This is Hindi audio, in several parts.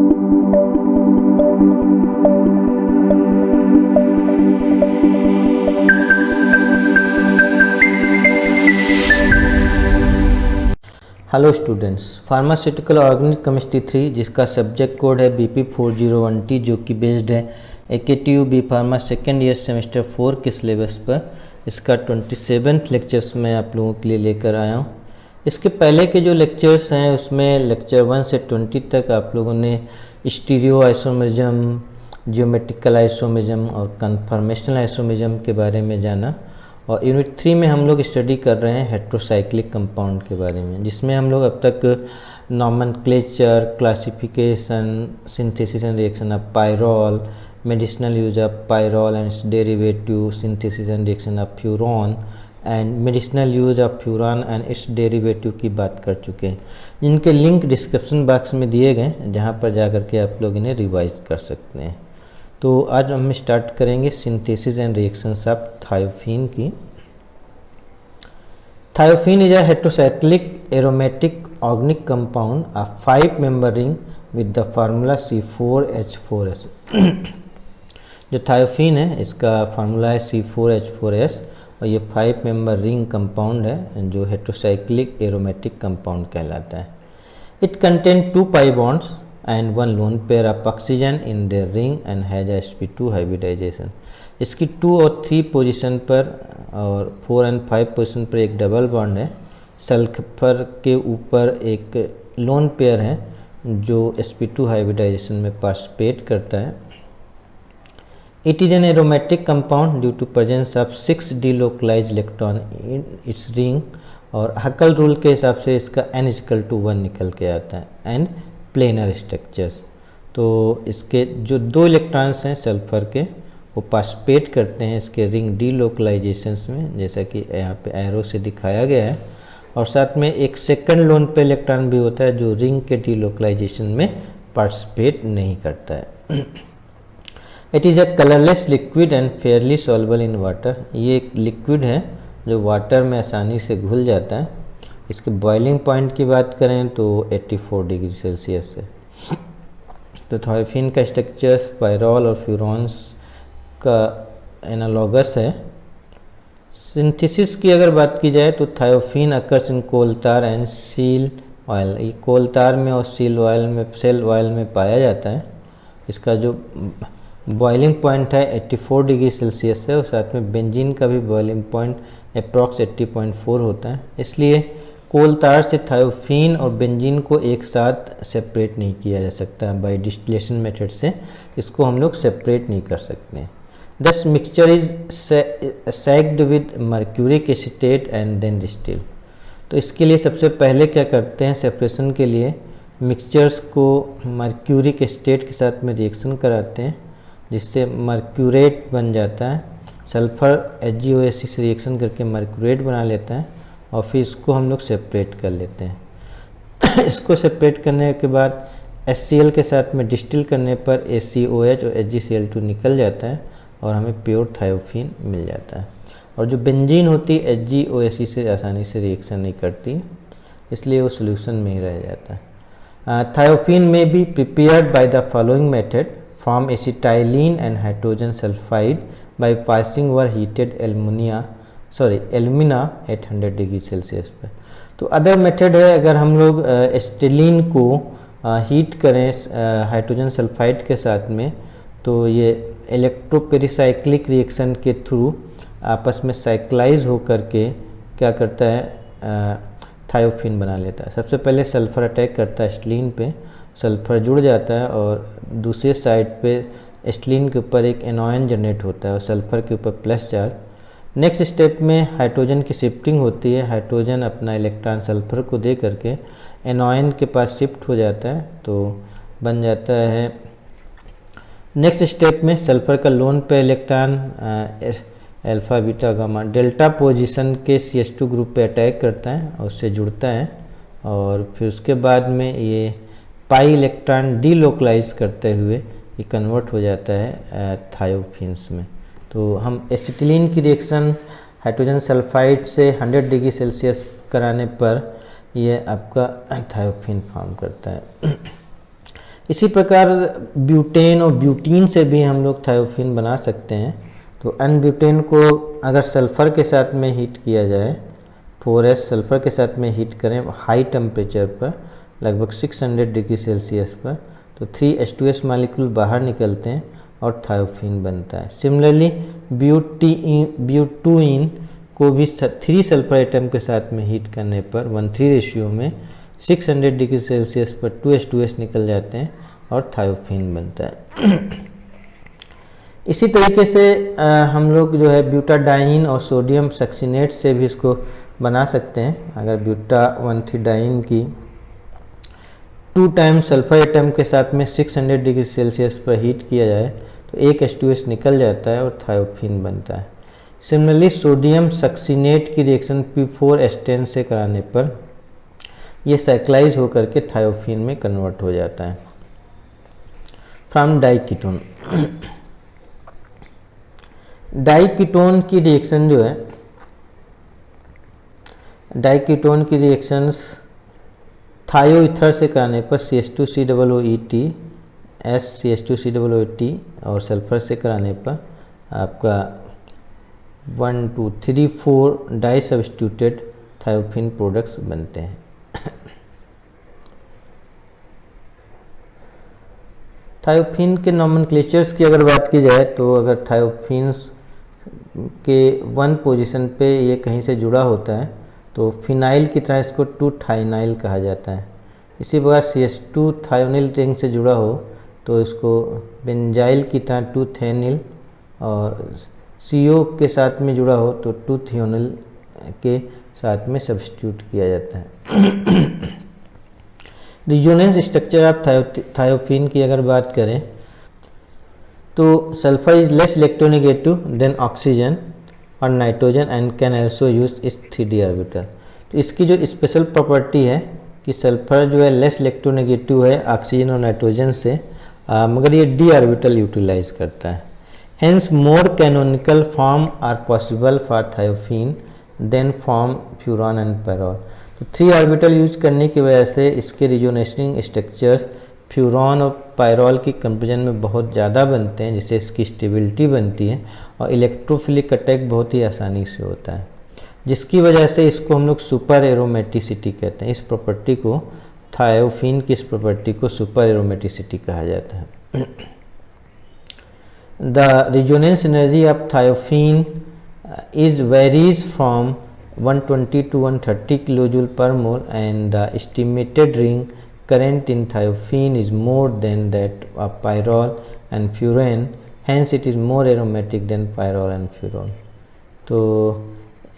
Hello students, pharmaceutical organic chemistry 3 जिसका सब्जेक्ट कोड है BP401T जो कि बेस्ड है AKTU B pharma second year semester 4 के सिलेबस पर, इसका 27th लेक्चर्स मैं आप लोगों के लिए लेकर आया हूं। इसके पहले के जो लेक्चर्स हैं उसमें लेक्चर 1 से 20 तक आप लोगों ने स्टीरियो आइसोमेरिज्म, जियोमेट्रिकल आइसोमेरिज्म और कन्फर्मेशनल आइसोमेरिज्म के बारे में जाना। और यूनिट 3 में हम लोग स्टडी कर रहे हैं हेट्रोसाइक्लिक कंपाउंड के बारे में, जिसमें हम लोग अब तक nomenclature, classification, synthesis and reaction of pyrrole, medicinal use of pyrrole and it's derivative, synthesis and reaction of furan and medicinal use of furan and it's derivative की बात कर चुके हैं, जिनके लिंक डिस्क्रिप्शन बॉक्स में दिए गए, जहाँ पर जाकर के आप लोग इन्हें रिवाइज कर सकते हैं। तो आज हम स्टार्ट करेंगे synthesis and reactions of thiophene की। Thiophene is a heterocyclic aromatic organic compound of 5 member ring with the formula C4H4S। जो थायोफीन है इसका फार्मूला है C4H4S और ये 5 मेंबर रिंग कंपाउंड है जो हेट्रोसाइक्लिक एरोमेटिक कंपाउंड कहलाता है। It contain 2 pi bonds and 1 lone pair of oxygen in their ring and has a sp2 hybridization। इसकी 2 और 3 पोजीशन पर और 4 और 5 पोजीशन पर एक डबल बॉन्ड है। सल्फर के ऊपर एक लोन पेयर है जो sp2 हाइब्रिडाइजेशन में पार्टिसिपेट करता है। It is an aromatic compound due to presence of 6 delocalized electron in its ring, और हकल रूल के हिसाब से इसका n=1 निकल के आता है। एंड प्लेनर स्ट्रक्चर्स, तो इसके जो 2 इलेक्ट्रॉन्स हैं सल्फर के वो पार्टिसिपेट करते हैं इसके रिंग डीलोकलाइजेशंस में, जैसा कि यहाँ पे एरो से दिखाया गया है। और साथ में एक सेकंड लोन पे इलेक्ट्रॉन भी होता है जो रिंग के डीलोकलाइजेशन में पार्टिसिपेट नहीं करता है। It is a colourless liquid and Fairlie soluble in water. ये एक लिक्विड है जो वाटर में आसानी से घुल जाता है। इसके बॉइलिंग पॉइंट की बात करें तो 84 डिग्री सेल्सियस है। तो थायोफीन का स्ट्रक्चर्स पायरोल और फ्यूरॉन्स का एनालॉगस है। सिंथेसिस की अगर बात की जाए तो थायोफीन अकर्स इन कोल तार एंड सील ऑयल। ये कोल तार में और सेल ऑयल में पाया जाता है। इसका जो बॉइलिंग पॉइंट है 84 डिग्री सेल्सियस है और साथ में बेंजीन का भी बॉइलिंग पॉइंट अप्रॉक्स 80.4 होता है। इसलिए कोल तार से थायोफीन और बेंजीन को एक साथ सेपरेट नहीं किया जा सकता बाय डिस्टिलेशन मेथड से, इसको हम लोग सेपरेट नहीं कर सकते। This mixture is shaked with mercuric acetate and then distil. तो इसके लिए सबसे पहले क्या करते हैं, सेपरेशन के लिए मिक्सचर्स को मर्क्यूरिक एसीटेट के साथ में रिएक्शन कराते हैं, जिससे मर्क्यूरेट बन जाता है। सल्फर HgOH से रिएक्शन करके मर्क्यूरेट बना लेता है और फिर इसको हम लोग सेपरेट कर लेते हैं। इसको सेपरेट करने के बाद HCl के साथ में डिस्टिल करने पर ACOH और HgCl2 निकल जाता है और हमें प्योर थायोफीन मिल जाता है। और जो बेंजीन होती है HgOH से आसानी से रिएक्शन नहीं करती, इसलिए वो सोल्यूशन में ही रह जाता है। Thiophene may be prepared by the following method from acetylene and hydrogen sulphide by passing over heated alumina at 100 degree Celsius पर। तो अदर मेथड है, अगर हम लोग एसिटाइलिन को हीट करें हाइड्रोजन सल्फाइड के साथ में, तो ये इलेक्ट्रोपेरिसाइक्लिक रिएक्शन के थ्रू आपस में साइक्लाइज होकर के क्या करता है, थायोफीन बना लेता है। सबसे पहले सल्फर अटैक करता है एसिटाइलिन पे, सल्फर जुड़ जाता है और दूसरे साइड पे एसिटाइलिन के ऊपर एक एनॉयन जनरेट होता है और सल्फर के ऊपर प्लस चार्ज। नेक्स्ट स्टेप में हाइड्रोजन की शिफ्टिंग होती है। हाइड्रोजन अपना इलेक्ट्रॉन सल्फर को दे करके एनॉयन के पास शिफ्ट हो जाता है, तो बन जाता है। नेक्स्ट स्टेप में सल्फर का लोन पे electron alpha beta gamma delta position के CH2 ग्रुप पे अटैक करता है और उससे जुड़ता है, और फिर उसके बाद में ये पाई इलेक्ट्रॉन डीलोकलाइज करते हुए ये कन्वर्ट हो जाता है थायोफीन्स में। तो हम एसिटिलीन की रिएक्शन हाइड्रोजन सल्फाइड से 100 डिग्री सेल्सियस कराने पर ये आपका थायोफीन फॉर्म करता है। इसी प्रकार ब्यूटेन और ब्यूटीन से भी हम लोग थायोफीन बना सकते हैं। तो अनब्यूटेन को अगर सल्फ़र के साथ में हीट किया जाए, 4s सल्फ़र के साथ में हीट करें हाई टेम्परेचर पर, लगभग 600 डिग्री सेल्सियस पर, तो 3H2S मालिक्यूल बाहर निकलते हैं और थायोफीन बनता है। सिमिलरली ब्यूटूइन को भी 3 सल्फर एटम के साथ में हीट करने पर 1:3 रेशियो में 600 डिग्री सेल्सियस पर 2H2S निकल जाते हैं और थायोफीन बनता है। इसी तरीके से हम लोग जो है ब्यूटाडाइन और सोडियम सक्सिनेट से भी इसको बना सकते हैं। अगर ब्यूटा 1,3-डाइन की 2 टाइम सल्फर एटम के साथ में 600 डिग्री सेल्सियस पर हीट किया जाए तो एक H2S निकल जाता है और थायोफीन बनता है। सिमिलरली सोडियम सक्सिनेट की रिएक्शन P4H10 से कराने पर यह साइक्लाइज होकर के थायोफीन में कन्वर्ट हो जाता है। फ्रॉम डाइकीटोन, डाइकीटोन की रिएक्शन जो है, डाइकीटोन की रिएक्शंस थायोईथर से कराने पर CH2COOET SCH2COOT और सल्फर से कराने पर आपका 1 2 3 4 डाई सब्स्टिट्यूटेड थायोफीन प्रोडक्ट्स बनते हैं। थायोफीन के नॉमेनक्लेचर्स की अगर बात की जाए तो अगर थायोफीन्स के 1 पोजीशन पे ये कहीं से जुड़ा होता है तो फिनाइल की तरह इसको 2-थाइनाइल कहा जाता है। इसी प्रकार CH2 थायोनिल रिंग से जुड़ा हो तो इसको बेंजाइल की तरह 2-थेनिल, और CO के साथ में जुड़ा हो तो 2-थियोनिल के साथ में सब्स्टिट्यूट किया जाता है। रिजोनेंस स्ट्रक्चर ऑफ थायोफीन की अगर बात करें तो sulphur is less electronegative than oxygen और nitrogen and can also use इस 3d ऑर्बिटल। तो इसकी जो स्पेशल प्रॉपर्टी है कि सल्फर जो है लेस इलेक्ट्रोनेगेटिव है ऑक्सीजन और नाइट्रोजन से, मगर ये d ऑर्बिटल यूटिलाइज करता है। Hence more canonical form are possible for thiophene than form furan and pyrrole. तो 3 ऑर्बिटल यूज करने की वजह से इसके रिजोनेटिंग स्ट्रक्चर्स फ्यूरॉन और पायरॉल की कंपेरिजन में बहुत ज़्यादा बनते हैं, जिससे इसकी स्टेबिलिटी बनती है और इलेक्ट्रोफिलिक अटैक बहुत ही आसानी से होता है, जिसकी वजह से इसको हम लोग सुपर एरोमेटिसिटी कहते हैं। इस प्रॉपर्टी को, थायोफीन की इस प्रॉपर्टी को सुपर एरोमेटिसिटी कहा जाता है। The resonance energy of thiophene is varies from 120 to 130 kilojoule per mole and the estimated ring current in thiophene is more than that of pyrrole and furan, hence it is more aromatic than pyrrole and furan। तो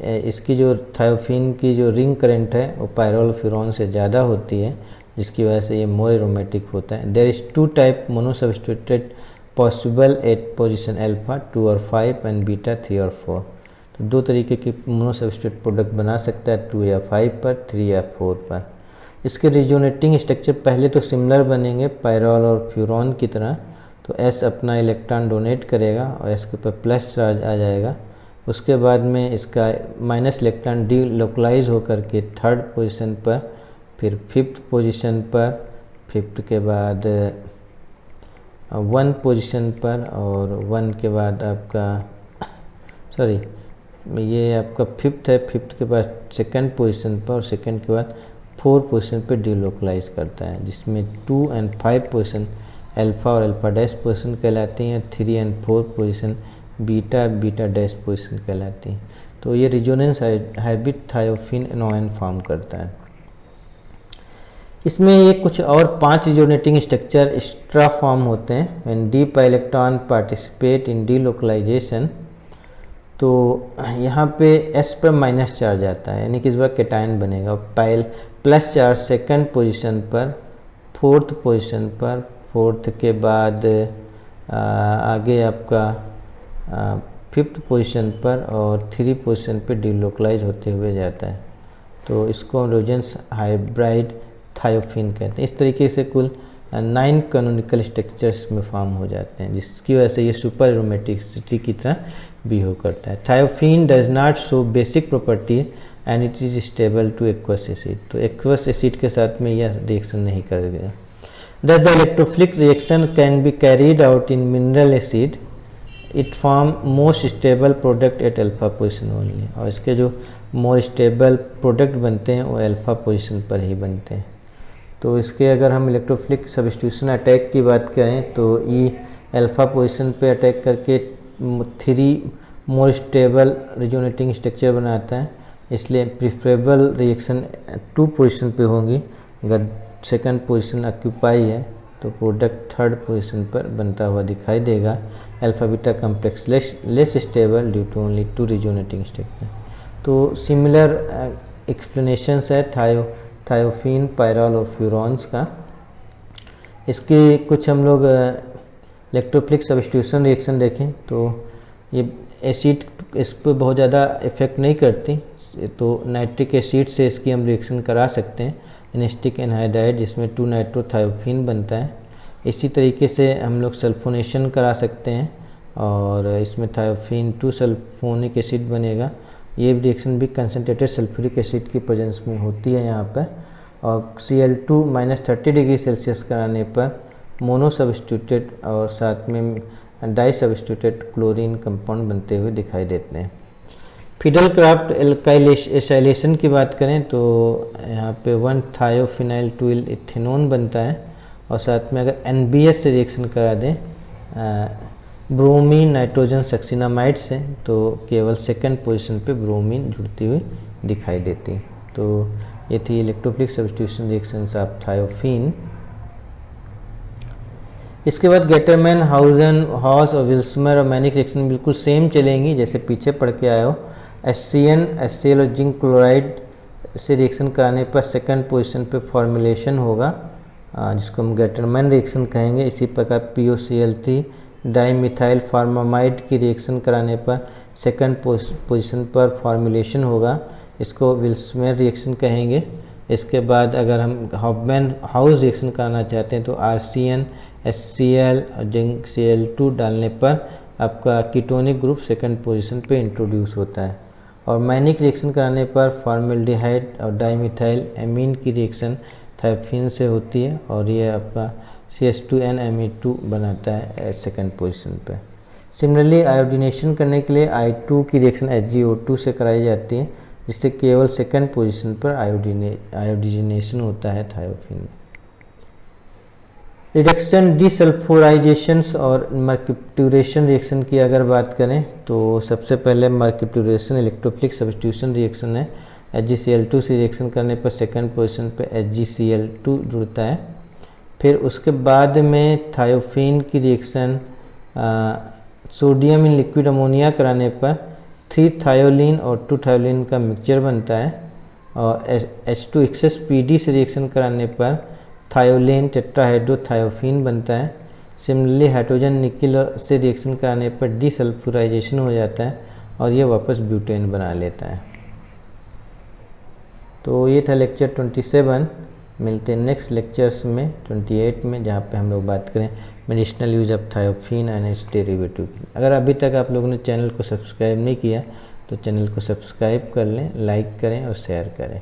इसकी जो थायोफीन की जो रिंग करंट है वो पायरॉल फ्यूरॉन से ज़्यादा होती है, जिसकी वजह से ये मोर एरोमेटिक होता है। There is 2 type monosubstituted possible at position alpha 2 और 5 एंड बीटा 3 और 4। तो 2 तरीके की मोनोसब्स्टिट्यूट प्रोडक्ट बना सकता है, 2 या 5 पर, 3 या 4 पर। इसके रिजोनेटिंग स्ट्रक्चर पहले तो सिमिलर बनेंगे पायरॉल और फ्यूरॉन की तरह। तो S अपना इलेक्ट्रॉन डोनेट करेगा और S के ऊपर प्लस चार्ज आ जाएगा। उसके बाद में इसका माइनस इलेक्ट्रॉन डी लोकलाइज होकर के 3rd पोजीशन पर, फिर 5th पोजीशन पर, 5th के बाद 1 पोजीशन पर, और 1 के बाद आपका सॉरी ये आपका 5th है, 5th के बाद 2nd पोजीशन पर, और 2nd के बाद 4 पोजीशन पर डीलोकलाइज करता है, जिसमें 2 और 5 पोजीशन अल्फा और अल्फा डैश पोजीशन कहलाती हैं, 3 और 4 position beta beta dash position कहलाती हैं। तो ये रिजोनेंस हाइब्रिड थायोफीन एनोन फॉर्म करता है। इसमें ये कुछ और 5 रिजोनेटिंग स्ट्रक्चर एक्स्ट्रा फॉर्म होते हैं। When the pi electron participate in delocalization, तो यहाँ पे S पर माइनस चार्ज आता है, यानी कि इस बार कैटायन बनेगा। Pile plus charge 2nd position पर, 4th पोजीशन पर, 4th के बाद आगे आपका 5th पोजीशन पर और 3 पोजीशन पर डीलोकलाइज होते हुए जाता है। तो इसको रिजोनेंस हाइब्रिड थायोफीन कहते हैं। इस तरीके से कुल 9 कैनोनिकल स्ट्रक्चर्स में फॉर्म हो जाते हैं, जिसकी वजह से ये सुपर एरोमेटिसिटी की तरह बिहेव करता है। Thiophene does not show basic property and it is stable two aqueous acid. तो एक्वस एसिड के साथ में यह रिएक्शन नहीं करेगा। Thus the electrophilic reaction can be carried out in mineral acid. It form most stable product at alpha position only. और इसके जो मोर स्टेबल प्रोडक्ट बनते हैं वो अल्फा पोजीशन पर ही बनते हैं। तो इसके अगर हम इलेक्ट्रोफिलिक सब्स्टिट्यूशन अटैक की बात करें तो ई अल्फा पोजीशन पे अटैक करके 3 मोर स्टेबल रिजोनेटिंग स्ट्रक्चर बनाता है, इसलिए प्रिफरेबल रिएक्शन 2 पोजीशन पे होंगी। अगर सेकंड पोजीशन ऑक्यूपाई है तो प्रोडक्ट थर्ड पोजीशन पर बनता हुआ दिखाई देगा। Alpha beta complex less stable due to only 2 resonating structure. तो सिमिलर एक्सप्लेनेशंस है थायोफीन, पायरॉल और फ्यूरॉन्स का। इसके कुछ हम लोग इलेक्ट्रोफिलिक सब्स्टिट्यूशन रिएक्शन देखें तो ये एसिड इस पर बहुत ज़्यादा इफेक्ट नहीं करती, तो नाइट्रिक एसिड से इसकी हम रिएक्शन करा सकते हैं, एनेस्टिक एनहाइड्राइड, जिसमें 2 नाइट्रोथायोफीन बनता है। इसी तरीके से हम लोग सल्फोनेशन करा सकते हैं और इसमें थायोफीन 2 सल्फोनिक एसिड बनेगा। ये रिएक्शन भी कंसनट्रेटेड सल्फ्यूरिक एसिड की प्रेजेंस में होती है यहाँ पर। और Cl2 -30 डिग्री सेल्सियस कराने पर मोनो सब्स्टिट्यूटेड और साथ में डाई सब्स्टिट्यूटेड क्लोरीन कंपाउंड बनते हुए दिखाई देते हैं। फिडल क्राफ्ट एसाइलेशन की बात करें तो यहाँ पे 1-थायोफिनाइल 2 इथेनॉन बनता है और साथ में अगर NBS से रिएक्शन करा दें ब्रोमीन नाइट्रोजन सक्सिनामाइड से तो केवल सेकंड पोजीशन पे ब्रोमीन जुड़ती हुई दिखाई देती। तो ये थी electrophilic substitution reactions of thiophene. इसके बाद गेटरमैन, हाउजन, हॉस और विल्समर और मैनिक रिएक्शन बिल्कुल सेम चलेंगी जैसे पीछे पढ़ के आए हो। HCN, HCl और जिंक क्लोराइड से रिएक्शन कराने पर सेकंड पोजीशन पे फॉर्मुलेशन होगा जिसको हम गेटरमैन रिएक्शन कहेंगे। इसी प्रकार POCl3 डाईमिथाइल फॉर्मामाइड की रिएक्शन कराने पर सेकंड पोजीशन पर फॉर्मुलेशन होगा, इसको विल्समर रिएक्शन कहेंगे। इसके बाद अगर हम हॉफमैन हाउस रिएक्शन कराना चाहते हैं तो RCN, HCl और जिंक Cl2 डालने पर आपका कीटोनिक ग्रुप सेकंड पोजीशन पे इंट्रोड्यूस होता है। और मैनिक रिएक्शन कराने पर फॉर्मेल्डिहाइड और डाईमिथाइल एमीन की रिएक्शन थायोफीन से होती है और ये आपका CH2NMe2 बनाता है सेकंड पोजीशन पे। सिमिलरली आयोडीनेशन करने के लिए I2 की रिएक्शन HgO2 से कराई जाती है जिससे केवल सेकंड पोजीशन पर आयोडीनेशन होता है थायोफीन में। रिडक्शन, डिसल्फोराइजेशंस और मर्क्यूप्टूरेशन रिएक्शन की अगर बात करें तो सबसे पहले मर्क्यूप्टूरेशन इलेक्ट्रोफिलिक सब्स्टिट्यूशन रिएक्शन है। HgCl2 से रिएक्शन करने पर सेकंड पोजीशन पे HgCl2 जुड़ता है। फिर उसके बाद में थायोफीन की reaction sodium in liquid ammonia कराने पर 3 थायोलिन और 2 थायोलिन का मिक्सचर बनता है। और H2 एक्सेस PD से रिएक्शन कराने पर थायोलेन टेट्राहाइड्रोथायोफीन बनता है। सिमिलरली हाइड्रोजन निकिल से रिएक्शन कराने पर डिसल्फ्यूराइजेशन हो जाता है और ये वापस ब्यूटेन बना लेता है। तो ये था लेक्चर 27। मिलते हैं नेक्स्ट लेक्चर्स में 28 में, जहाँ पे हम लोग बात करें medicinal use of thiophene and it's derivative. अगर अभी तक आप लोगों ने चैनल को सब्सक्राइब नहीं किया तो चैनल को सब्सक्राइब कर लें, लाइक करें और शेयर करें।